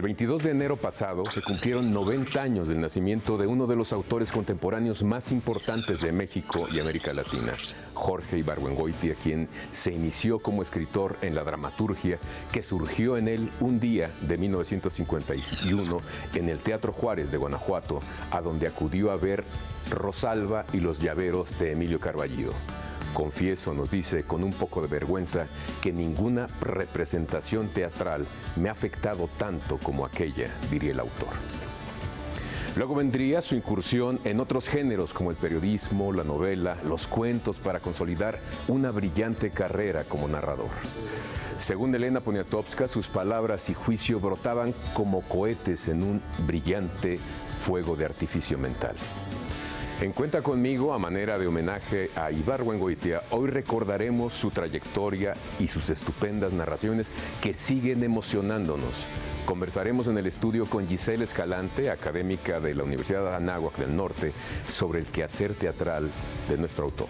El 22 de enero pasado se cumplieron 90 años del nacimiento de uno de los autores contemporáneos más importantes de México y América Latina, Jorge Ibargüengoitia, quien se inició como escritor en la dramaturgia que surgió en él un día de 1951 en el Teatro Juárez de Guanajuato, a donde acudió a ver Rosalba y los llaveros de Emilio Carballido. Confieso, nos dice con un poco de vergüenza, que ninguna representación teatral me ha afectado tanto como aquella, diría el autor. Luego vendría su incursión en otros géneros como el periodismo, la novela, los cuentos, para consolidar una brillante carrera como narrador. Según Elena Poniatowska, sus palabras y juicio brotaban como cohetes en un brillante fuego de artificio mental. En Cuenta conmigo, a manera de homenaje a Ibargüengoitia, hoy recordaremos su trayectoria y sus estupendas narraciones que siguen emocionándonos. Conversaremos en el estudio con Giselle Escalante, académica de la Universidad de Anáhuac del Norte, sobre el quehacer teatral de nuestro autor.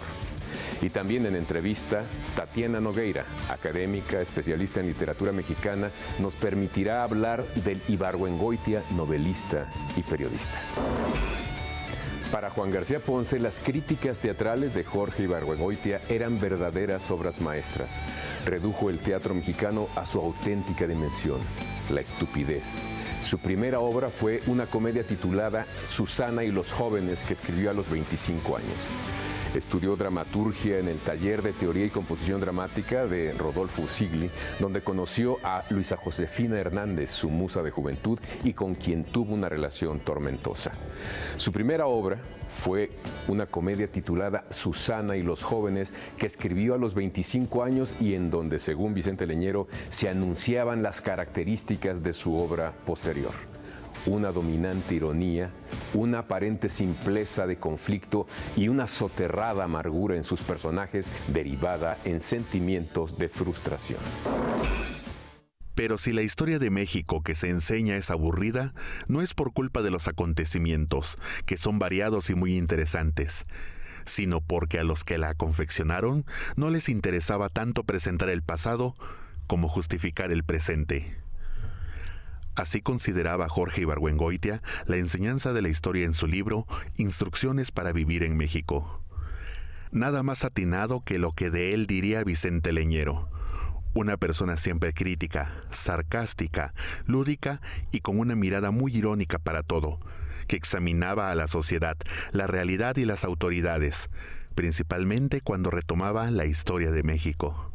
Y también en entrevista, Tatiana Nogueira, académica, especialista en literatura mexicana, nos permitirá hablar del Ibargüengoitia novelista y periodista. Para Juan García Ponce, las críticas teatrales de Jorge Ibargüengoitia eran verdaderas obras maestras. Redujo el teatro mexicano a su auténtica dimensión, la estupidez. Su primera obra fue una comedia titulada Susana y los jóvenes, que escribió a los 25 años. Estudió dramaturgia en el Taller de Teoría y Composición Dramática de Rodolfo Usigli, donde conoció a Luisa Josefina Hernández, su musa de juventud, y con quien tuvo una relación tormentosa. Su primera obra fue una comedia titulada Susana y los jóvenes, que escribió a los 25 años y en donde, según Vicente Leñero, se anunciaban las características de su obra posterior. Una dominante ironía, una aparente simpleza de conflicto y una soterrada amargura en sus personajes derivada en sentimientos de frustración. Pero si la historia de México que se enseña es aburrida, no es por culpa de los acontecimientos, que son variados y muy interesantes, sino porque a los que la confeccionaron no les interesaba tanto presentar el pasado como justificar el presente. Así consideraba Jorge Ibargüengoitia la enseñanza de la historia en su libro Instrucciones para vivir en México. Nada más atinado que lo que de él diría Vicente Leñero, una persona siempre crítica, sarcástica, lúdica y con una mirada muy irónica para todo, que examinaba a la sociedad, la realidad y las autoridades, principalmente cuando retomaba la historia de México.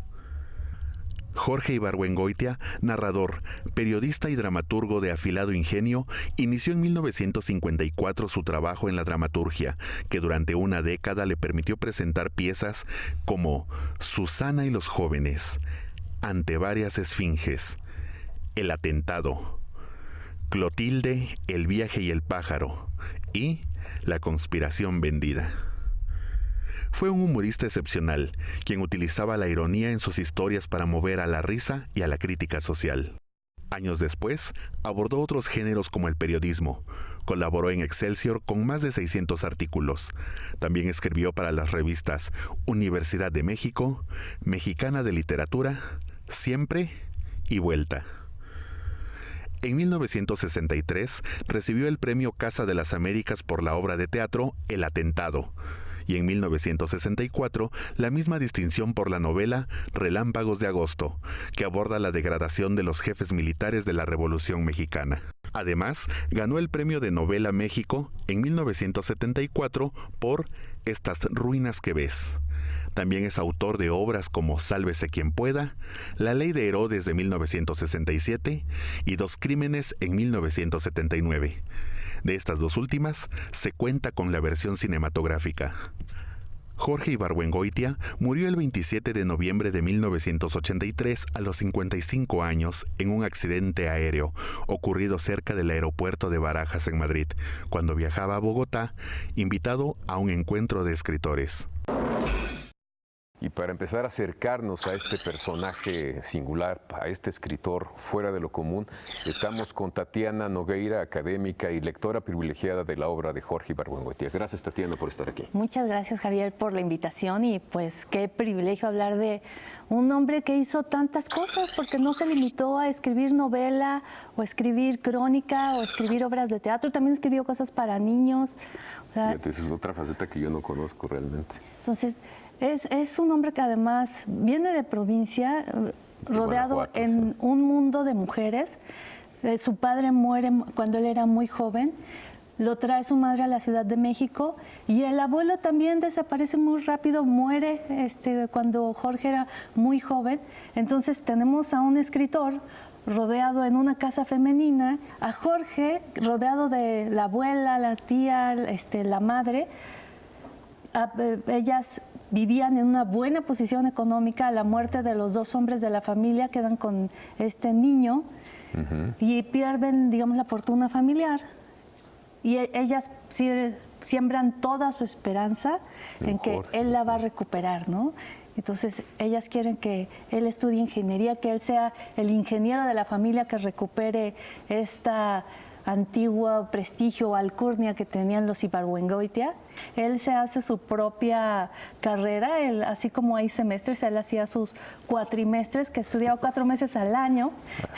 Jorge Ibargüengoitia, narrador, periodista y dramaturgo de afilado ingenio, inició en 1954 su trabajo en la dramaturgia, que durante una década le permitió presentar piezas como Susana y los jóvenes, Ante varias esfinges, El atentado, Clotilde, El viaje y el pájaro y La conspiración vendida. Fue un humorista excepcional, quien utilizaba la ironía en sus historias para mover a la risa y a la crítica social. Años después, abordó otros géneros como el periodismo. Colaboró en Excelsior con más de 600 artículos. También escribió para las revistas Universidad de México, Mexicana de Literatura, Siempre y Vuelta. En 1963 recibió el premio Casa de las Américas por la obra de teatro El atentado, y en 1964 la misma distinción por la novela Relámpagos de Agosto, que aborda la degradación de los jefes militares de la Revolución Mexicana. Además, ganó el Premio de Novela México en 1974 por Estas ruinas que ves. También es autor de obras como Sálvese quien pueda, La ley de Herodes de 1967 y Dos crímenes en 1979. De estas dos últimas, se cuenta con la versión cinematográfica. Jorge Ibargüengoitia murió el 27 de noviembre de 1983 a los 55 años en un accidente aéreo ocurrido cerca del aeropuerto de Barajas en Madrid, cuando viajaba a Bogotá, invitado a un encuentro de escritores. Y para empezar a acercarnos a este personaje singular, a este escritor fuera de lo común, estamos con Tatiana Nogueira, académica y lectora privilegiada de la obra de Jorge Ibargüengoitia. Gracias, Tatiana, por estar aquí. Muchas gracias, Javier, por la invitación y pues qué privilegio hablar de un hombre que hizo tantas cosas, porque no se limitó a escribir novela o escribir crónica o escribir obras de teatro, también escribió cosas para niños. O sea, fíjate, esa es otra faceta que yo no conozco realmente. Entonces, es un hombre que además viene de provincia, rodeado en un mundo de mujeres. Su padre muere cuando él era muy joven, lo trae su madre a la Ciudad de México y el abuelo también desaparece muy rápido, muere cuando Jorge era muy joven. Entonces tenemos a un escritor rodeado en una casa femenina, a Jorge rodeado de la abuela, la tía, la madre. Ellas vivían en una buena posición económica. A la muerte de los dos hombres de la familia quedan con este niño y pierden, digamos, la fortuna familiar. Y ellas siembran toda su esperanza en que él la va a recuperar, ¿no? Entonces, ellas quieren que él estudie ingeniería, que él sea el ingeniero de la familia que recupere esta antiguo prestigio o alcurnia que tenían los Ibargüengoitia. Él se hace su propia carrera, así como hay semestres, él hacía sus cuatrimestres, que estudiaba 4 meses al año.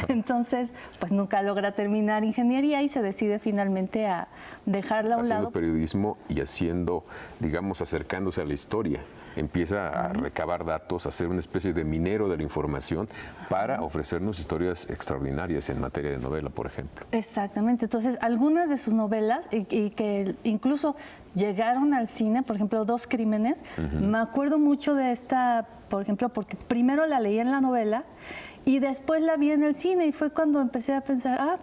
Entonces, pues nunca logra terminar ingeniería y se decide finalmente a dejarla a un lado. Haciendo periodismo y haciendo, digamos, acercándose a la historia. Empieza a recabar datos, a ser una especie de minero de la información para ofrecernos historias extraordinarias en materia de novela, por ejemplo. Exactamente. Entonces, algunas de sus novelas, y que incluso llegaron al cine, por ejemplo, 2 crímenes, me acuerdo mucho de esta, por ejemplo, porque primero la leí en la novela y después la vi en el cine y fue cuando empecé a pensar,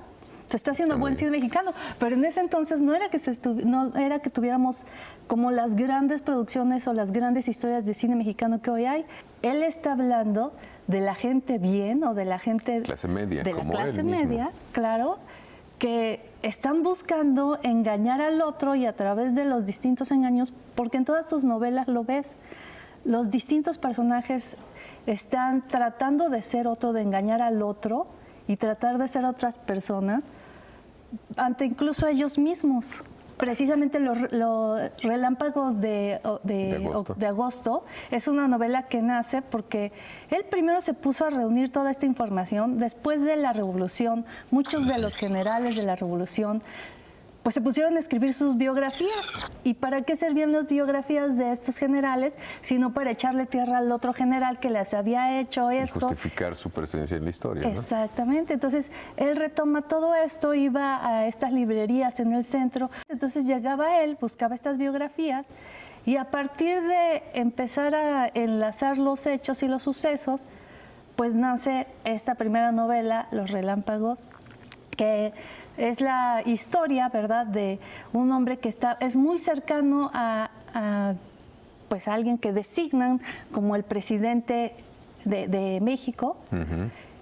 se está haciendo buen cine mexicano, pero en ese entonces no era que tuviéramos como las grandes producciones o las grandes historias de cine mexicano que hoy hay. Él está hablando de la gente bien o de la gente clase media, de la como clase él mismo. media, claro, que están buscando engañar al otro y a través de los distintos engaños, porque en todas sus novelas lo ves, los distintos personajes están tratando de ser otro, de engañar al otro y tratar de ser otras personas ante incluso ellos mismos. Precisamente los Relámpagos de agosto es una novela que nace porque él primero se puso a reunir toda esta información. Después de la Revolución, muchos de los generales de la Revolución pues se pusieron a escribir sus biografías. ¿Y para qué servían las biografías de estos generales? Sino para echarle tierra al otro general que les había hecho esto. Y justificar su presencia en la historia, ¿no? Exactamente. Entonces, él retoma todo esto, iba a estas librerías en el centro. Entonces, llegaba él, buscaba estas biografías y a partir de empezar a enlazar los hechos y los sucesos, pues nace esta primera novela, Los Relámpagos, que es la historia, ¿verdad?, de un hombre que es muy cercano a alguien que designan como el presidente de México.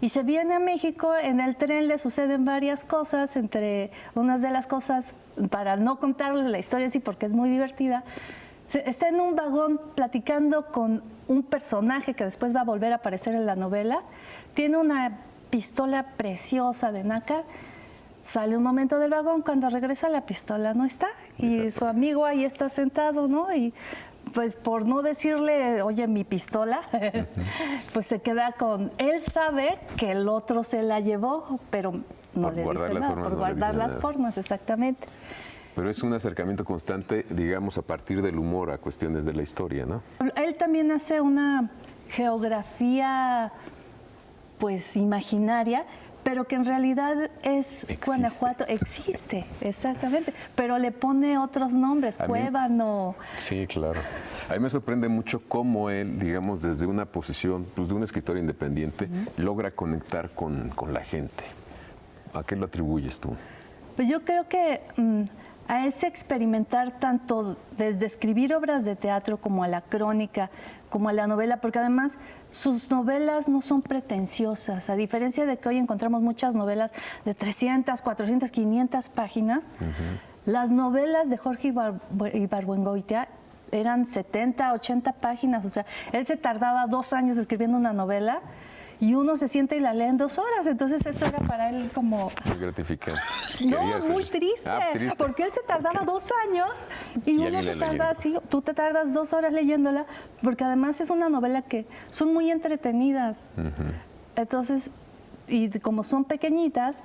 Y se viene a México, en el tren le suceden varias cosas, entre unas de las cosas, para no contarles la historia así porque es muy divertida, está en un vagón platicando con un personaje que después va a volver a aparecer en la novela, tiene una pistola preciosa de nácar. Sale un momento del vagón, cuando regresa la pistola no está y su amigo ahí está sentado, ¿no? Y pues por no decirle, oye, mi pistola, pues se queda con... Él sabe que el otro se la llevó, pero no le dice nada, por guardar las formas, exactamente. Pero es un acercamiento constante, digamos, a partir del humor a cuestiones de la historia, ¿no? Él también hace una geografía, pues, imaginaria, pero que en realidad Guanajuato, existe, exactamente, pero le pone otros nombres, Cuébano. Sí, claro. A mí me sorprende mucho cómo él, digamos, desde una posición, pues de un escritor independiente, logra conectar con la gente. ¿A qué lo atribuyes tú? Pues yo creo que a ese experimentar tanto desde escribir obras de teatro como a la crónica, como a la novela, porque además sus novelas no son pretenciosas, a diferencia de que hoy encontramos muchas novelas de 300, 400, 500 páginas, las novelas de Jorge Ibargüengoitia eran 70, 80 páginas, o sea, él se tardaba 2 años escribiendo una novela y uno se siente y la lee en 2 horas, entonces eso era para él como... Muy gratificante. No, Quería muy ser- triste, triste. porque él se tardaba 2 años y Y uno alguien se la tarda leyendo. así, tú te tardas 2 horas leyéndola, porque además es una novela que son muy entretenidas. Entonces, y como son pequeñitas,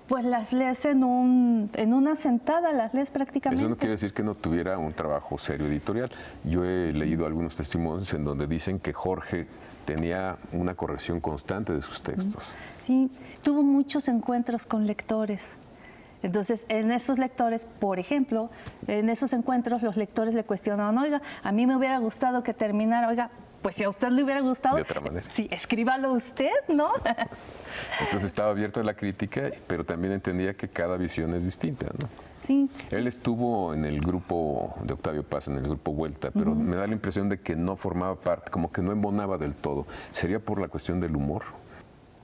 pues las lees en una sentada, las lees prácticamente. Eso no quiere decir que no tuviera un trabajo serio editorial. Yo he leído algunos testimonios en donde dicen que Jorge tenía una corrección constante de sus textos. Sí, tuvo muchos encuentros con lectores. Entonces, en esos lectores, por ejemplo, en esos encuentros los lectores le cuestionaban, oiga, a mí me hubiera gustado que terminara, oiga, pues si a usted le hubiera gustado, De otra manera. sí, escríbalo usted, ¿no? Entonces estaba abierto a la crítica, pero también entendía que cada visión es distinta, ¿no? Sí, Él estuvo en el grupo de Octavio Paz, en el grupo Vuelta, pero me da la impresión de que no formaba parte, como que no embonaba del todo. ¿Sería por la cuestión del humor?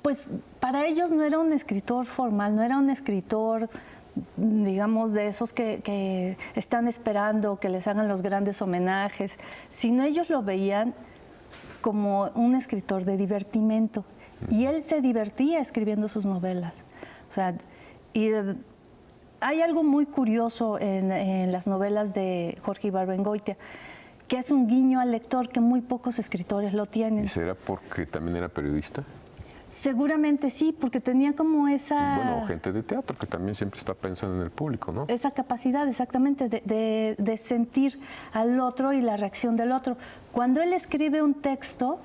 pues para ellos no era un escritor formal, no era un escritor, digamos, de esos que están esperando que les hagan los grandes homenajes, sino ellos lo veían como un escritor de divertimento. Y él se divertía escribiendo sus novelas. O sea, hay algo muy curioso en las novelas de Jorge Ibargüengoitia, que es un guiño al lector que muy pocos escritores lo tienen. ¿Y será porque también era periodista? Seguramente sí, porque tenía como esa... Bueno, gente de teatro que también siempre está pensando en el público, ¿no? Esa capacidad exactamente de sentir al otro y la reacción del otro. Cuando él escribe un texto,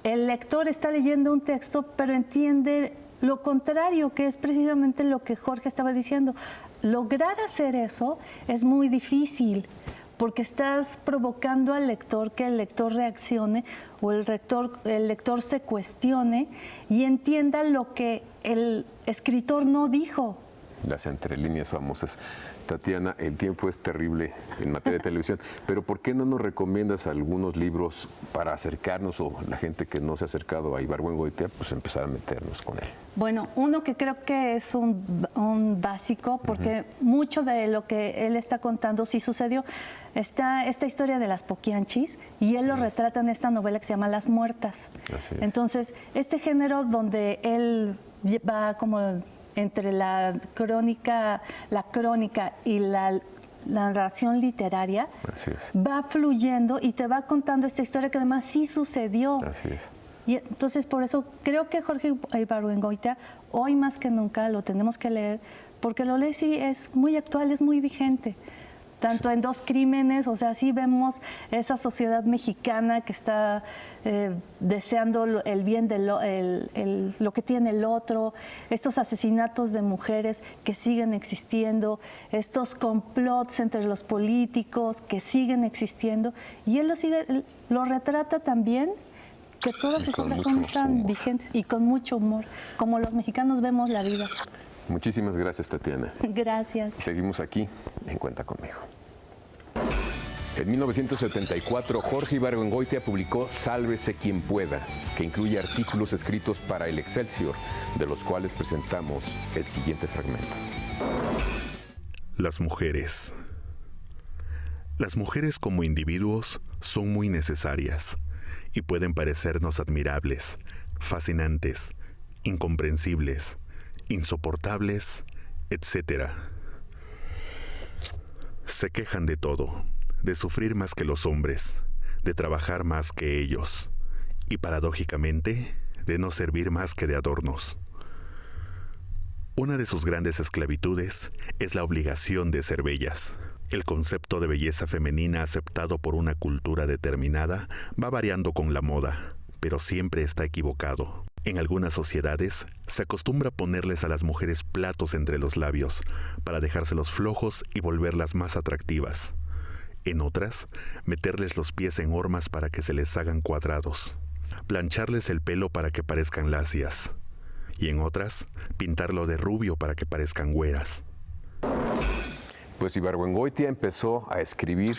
el lector está leyendo un texto, pero entiende lo contrario, que es precisamente lo que Jorge estaba diciendo. Lograr hacer eso es muy difícil, porque estás provocando al lector que el lector reaccione o el lector se cuestione y entienda lo que el escritor no dijo. Las entrelíneas famosas. Tatiana, el tiempo es terrible en materia de televisión, pero ¿por qué no nos recomiendas algunos libros para acercarnos, o la gente que no se ha acercado a Ibargüengoitia, pues empezar a meternos con él? Bueno, uno que creo que es un básico, porque mucho de lo que él está contando sí sucedió. Está esta historia de las Poquianchis, y él lo retrata en esta novela que se llama Las Muertas. Así es. Entonces, este género donde él va como entre la crónica y la narración literaria, Así es. va fluyendo y te va contando esta historia que además sí sucedió. Así es. Y entonces por eso creo que Jorge Ibargüengoitia hoy más que nunca lo tenemos que leer, porque lo lees y es muy actual, es muy vigente. Tanto en Dos Crímenes, o sea, sí vemos esa sociedad mexicana que está deseando el bien de lo que tiene el otro, estos asesinatos de mujeres que siguen existiendo, estos complots entre los políticos que siguen existiendo, y él lo retrata también, que todas Y con esas son mucho tan humor. vigentes y con mucho humor, como los mexicanos vemos la vida. Muchísimas gracias, Tatiana. Gracias. Y seguimos aquí en Cuenta Conmigo. En 1974, Jorge Ibargüengoitia publicó Sálvese quien pueda, que incluye artículos escritos para el Excelsior, de los cuales presentamos el siguiente fragmento. Las mujeres. Las mujeres como individuos son muy necesarias y pueden parecernos admirables, fascinantes, incomprensibles, insoportables, etc. Se quejan de todo, de sufrir más que los hombres, de trabajar más que ellos y, paradójicamente, de no servir más que de adornos. Una de sus grandes esclavitudes es la obligación de ser bellas. El concepto de belleza femenina aceptado por una cultura determinada va variando con la moda, pero siempre está equivocado. En algunas sociedades se acostumbra ponerles a las mujeres platos entre los labios para dejárselos flojos y volverlas más atractivas. En otras, meterles los pies en hormas para que se les hagan cuadrados. Plancharles el pelo para que parezcan lacias. Y en otras, pintarlo de rubio para que parezcan güeras. Pues Ibargüengoitia empezó a escribir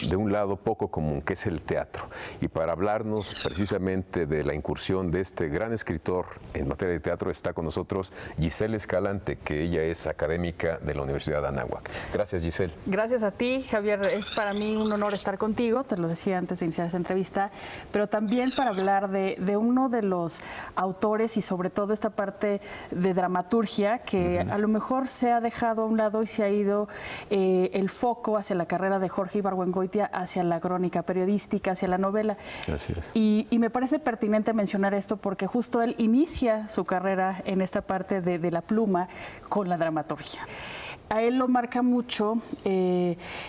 de un lado poco común, que es el teatro. Y para hablarnos precisamente de la incursión de este gran escritor en materia de teatro, está con nosotros Giselle Escalante, que ella es académica de la Universidad de Anáhuac. Gracias, Giselle. Gracias a ti, Javier. Es para mí un honor estar contigo, te lo decía antes de iniciar esta entrevista, pero también para hablar de uno de los autores y sobre todo esta parte de dramaturgia que a lo mejor se ha dejado a un lado y se ha ido el foco hacia la carrera de Jorge Ibargüengoitia, hacia la crónica periodística, hacia la novela. Así es. Y me parece pertinente mencionar esto porque justo él inicia su carrera en esta parte de la pluma con la dramaturgia. A él lo marca mucho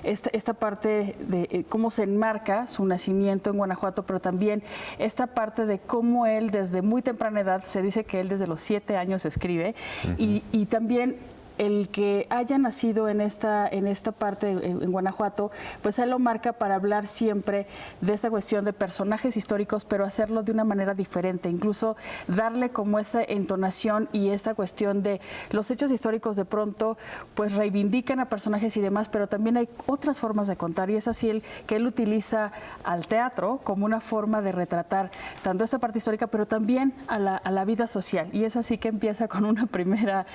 esta parte de cómo se enmarca su nacimiento en Guanajuato, pero también esta parte de cómo él desde muy temprana edad, se dice que él desde los 7 años escribe, y también el que haya nacido en esta parte en Guanajuato, pues él lo marca para hablar siempre de esta cuestión de personajes históricos, pero hacerlo de una manera diferente, incluso darle como esa entonación y esta cuestión de los hechos históricos de pronto, pues reivindican a personajes y demás, pero también hay otras formas de contar y es así que él utiliza al teatro como una forma de retratar tanto esta parte histórica, pero también a la vida social. Y es así que empieza con una primera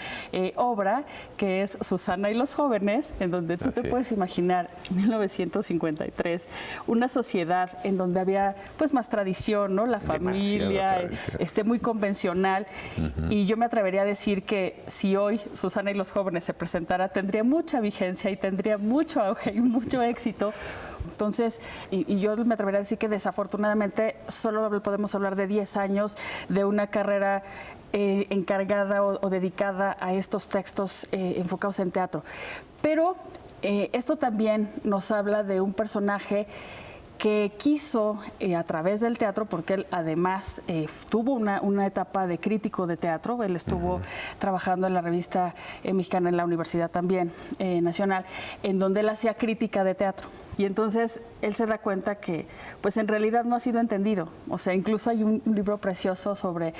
obra, que es Susana y los jóvenes, en donde tú te puedes imaginar, en 1953, una sociedad en donde había pues más tradición, ¿no? La familia, muy convencional. Y yo me atrevería a decir que si hoy Susana y los jóvenes se presentara, tendría mucha vigencia y tendría mucho auge y mucho éxito. Entonces, y yo me atrevería a decir que desafortunadamente solo podemos hablar de 10 años de una carrera encargada o dedicada a estos textos enfocados en teatro. Pero esto también nos habla de un personaje que quiso a través del teatro, porque él además tuvo una etapa de crítico de teatro, él estuvo trabajando en la revista mexicana en la Universidad también nacional, en donde él hacía crítica de teatro. Y entonces él se da cuenta que pues en realidad no ha sido entendido. O sea, incluso hay un libro precioso sobre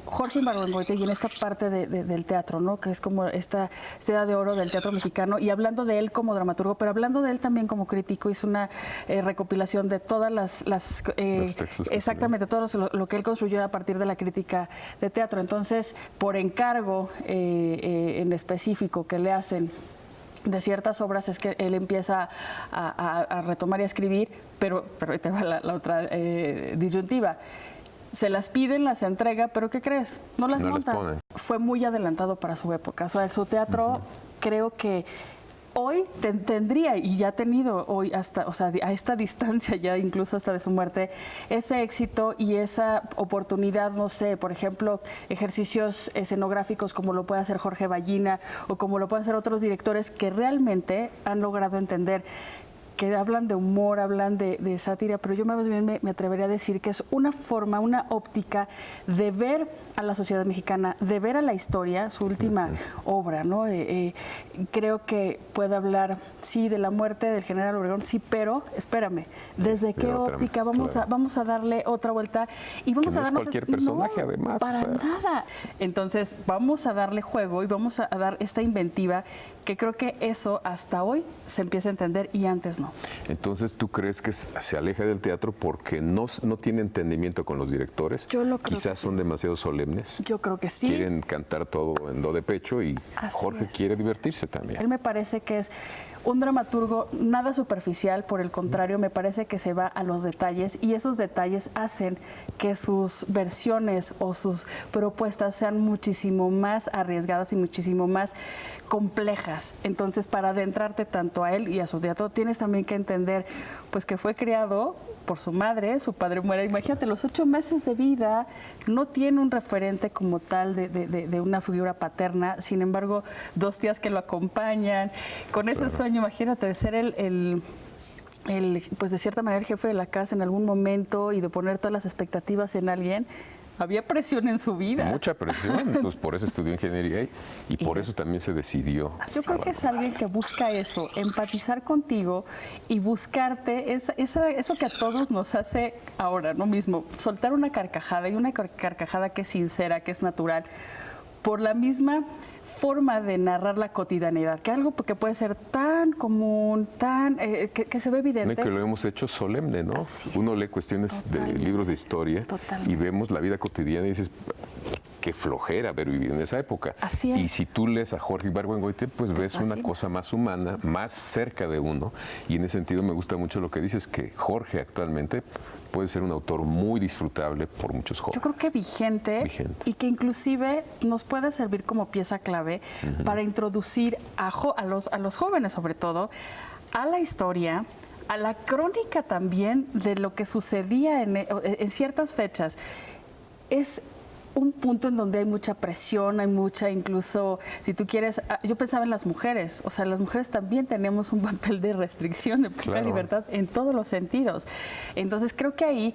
Jorge Ibargüengoitia y en esta parte del teatro, ¿no? Que es como esta edad de oro del teatro mexicano, y hablando de él como dramaturgo, pero hablando de él también como crítico. Hizo una recopilación de todas los textos, exactamente, todo lo que él construyó a partir de la crítica de teatro. Entonces, por encargo en específico que le hacen de ciertas obras, es que él empieza a retomar y a escribir, pero ahí te va la otra disyuntiva. Se las piden, las entrega, pero ¿qué crees? No las monta. Fue muy adelantado para su época. O sea, su teatro creo que hoy tendría, y ya ha tenido hoy hasta, o sea, a esta distancia ya incluso hasta de su muerte, ese éxito y esa oportunidad, no sé, por ejemplo, ejercicios escenográficos como lo puede hacer Jorge Ballina o como lo pueden hacer otros directores que realmente han logrado entender, que hablan de humor, hablan de sátira, pero yo más bien me atrevería a decir que es una forma, una óptica de ver a la sociedad mexicana, de ver a la historia, su última obra, ¿no? Creo que puede hablar, sí, de la muerte del general Obregón, sí, pero espérame, ¿desde qué óptica? Vamos a darle otra vuelta y vamos a darnos... cualquier personaje, además. Para nada. Entonces, vamos a darle juego y vamos a dar esta inventiva, que creo que eso hasta hoy se empieza a entender y antes no. Entonces, ¿tú crees que se aleja del teatro porque no tiene entendimiento con los directores? Yo lo creo. Quizás son demasiado solemnes. Yo creo que sí. Quieren cantar todo en do de pecho y Jorge quiere divertirse también. Él me parece que es un dramaturgo nada superficial, por el contrario, me parece que se va a los detalles y esos detalles hacen que sus versiones o sus propuestas sean muchísimo más arriesgadas y muchísimo más complejas. Entonces, para adentrarte tanto a él y a su teatro, tienes también que entender pues que fue criado por su madre, su padre muere, imagínate, los 8 meses de vida, no tiene un referente como tal de una figura paterna, sin embargo, 2 tías que lo acompañan, con ese sueño, imagínate, de ser pues de cierta manera el jefe de la casa en algún momento y de poner todas las expectativas en alguien. Había presión en su vida. Mucha presión, pues por eso estudió ingeniería y por eso también se decidió. Yo creo que es alguien que busca eso, empatizar contigo y buscarte eso que a todos nos hace ahora, ¿no? Mismo, soltar una carcajada y una carcajada que es sincera, que es natural. por la misma forma de narrar la cotidianidad, que algo que puede ser tan común, tan que se ve evidente. Que lo hemos hecho solemne, ¿no? Uno lee cuestiones de libros de historia y vemos la vida cotidiana y dices, qué flojera haber vivido en esa época. Así es. Y si tú lees a Jorge Ibargüengoitia, pues ves una cosa más humana, más cerca de uno. Y en ese sentido me gusta mucho lo que dices, que Jorge actualmente puede ser un autor muy disfrutable por muchos jóvenes. Yo creo que vigente. Y que inclusive nos puede servir como pieza clave para introducir a los jóvenes, sobre todo, a la historia, a la crónica también de lo que sucedía en ciertas fechas. Es un punto en donde hay mucha presión, hay mucha, incluso, si tú quieres, yo pensaba en las mujeres, o sea, las mujeres también tenemos un papel de restricción, de poca libertad en todos los sentidos. Entonces creo que ahí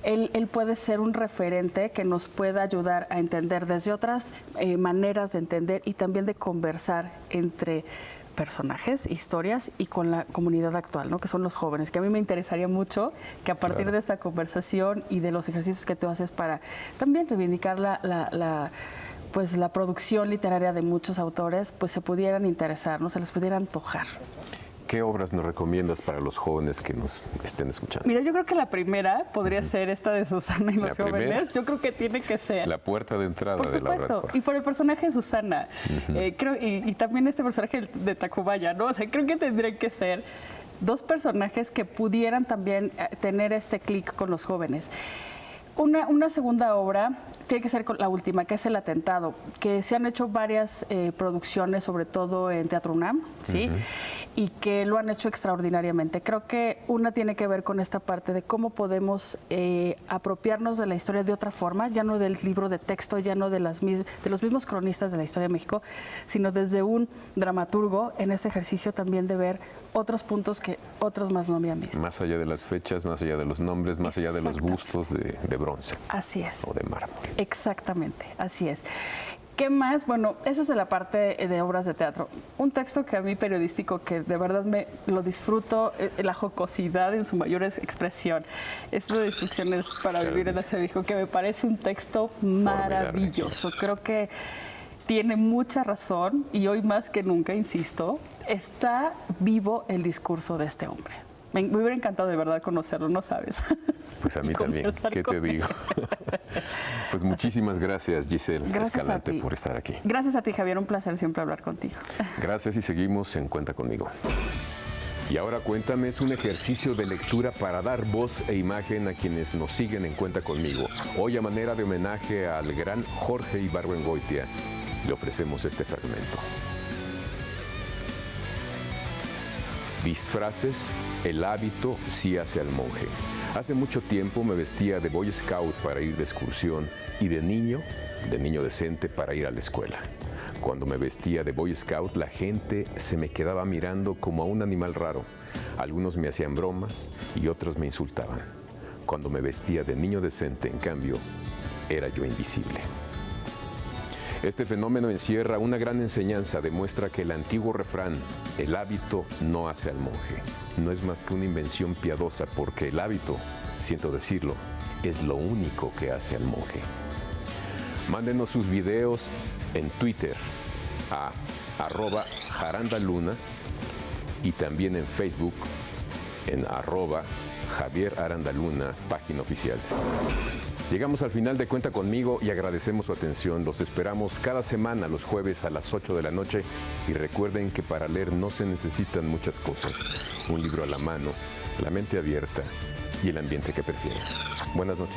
él puede ser un referente que nos pueda ayudar a entender desde otras maneras de entender y también de conversar entre personajes, historias y con la comunidad actual, ¿no? Que son los jóvenes, que a mí me interesaría mucho que a partir de esta conversación y de los ejercicios que tú haces para también reivindicar la producción literaria de muchos autores, pues se pudieran interesar, ¿no? Se les pudiera antojar. ¿Qué obras nos recomiendas para los jóvenes que nos estén escuchando? Mira, yo creo que la primera podría ser esta de Susana y los jóvenes. Yo creo que tiene que ser la puerta de entrada de la obra. Por supuesto, y por el personaje de Susana. Creo, y también este personaje de Tacubaya, ¿no? O sea, creo que tendrían que ser dos personajes que pudieran también tener este clic con los jóvenes. Una segunda obra tiene que ser la última, que es El Atentado, que se han hecho varias producciones, sobre todo en Teatro UNAM, ¿sí? Y que lo han hecho extraordinariamente. Creo que una tiene que ver con esta parte de cómo podemos apropiarnos de la historia de otra forma, ya no del libro de texto, ya no de los mismos cronistas de la historia de México, sino desde un dramaturgo en este ejercicio también de ver otros puntos que otros más no habían visto. Más allá de las fechas, más allá de los nombres, más allá de los bustos de bronce. Así es. O de mármol. Exactamente, así es. ¿Qué más? Bueno, eso es de la parte de obras de teatro. Un texto que a mí periodístico que de verdad lo disfruto, la jocosidad en su mayor expresión, es lo de Instrucciones para vivir en la Ciudad de México, que me parece un texto maravilloso. Creo que tiene mucha razón y hoy más que nunca, insisto, está vivo el discurso de este hombre. Me hubiera encantado de verdad conocerlo, ¿no sabes? Pues a mí también, ¿qué te digo? Pues muchísimas gracias, Giselle Escalante, por estar aquí. Gracias a ti, Javier, un placer siempre hablar contigo. Gracias y seguimos en Cuenta Conmigo. Y ahora Cuéntame es un ejercicio de lectura para dar voz e imagen a quienes nos siguen en Cuenta Conmigo. Hoy, a manera de homenaje al gran Jorge Ibargüengoitia, le ofrecemos este fragmento. Disfraces, el hábito sí hace al monje. Hace mucho tiempo me vestía de Boy Scout para ir de excursión y de niño decente para ir a la escuela. Cuando me vestía de Boy Scout, la gente se me quedaba mirando como a un animal raro. Algunos me hacían bromas y otros me insultaban. Cuando me vestía de niño decente, en cambio, era yo invisible. Este fenómeno encierra una gran enseñanza, demuestra que el antiguo refrán, el hábito no hace al monje, no es más que una invención piadosa, porque el hábito, siento decirlo, es lo único que hace al monje. Mándenos sus videos en Twitter a @jarandaluna y también en Facebook en @JavierArandaluna, página oficial. Llegamos al final de Cuenta Conmigo y agradecemos su atención. Los esperamos cada semana los jueves a las 8 de la noche y recuerden que para leer no se necesitan muchas cosas. Un libro a la mano, la mente abierta y el ambiente que prefieran. Buenas noches.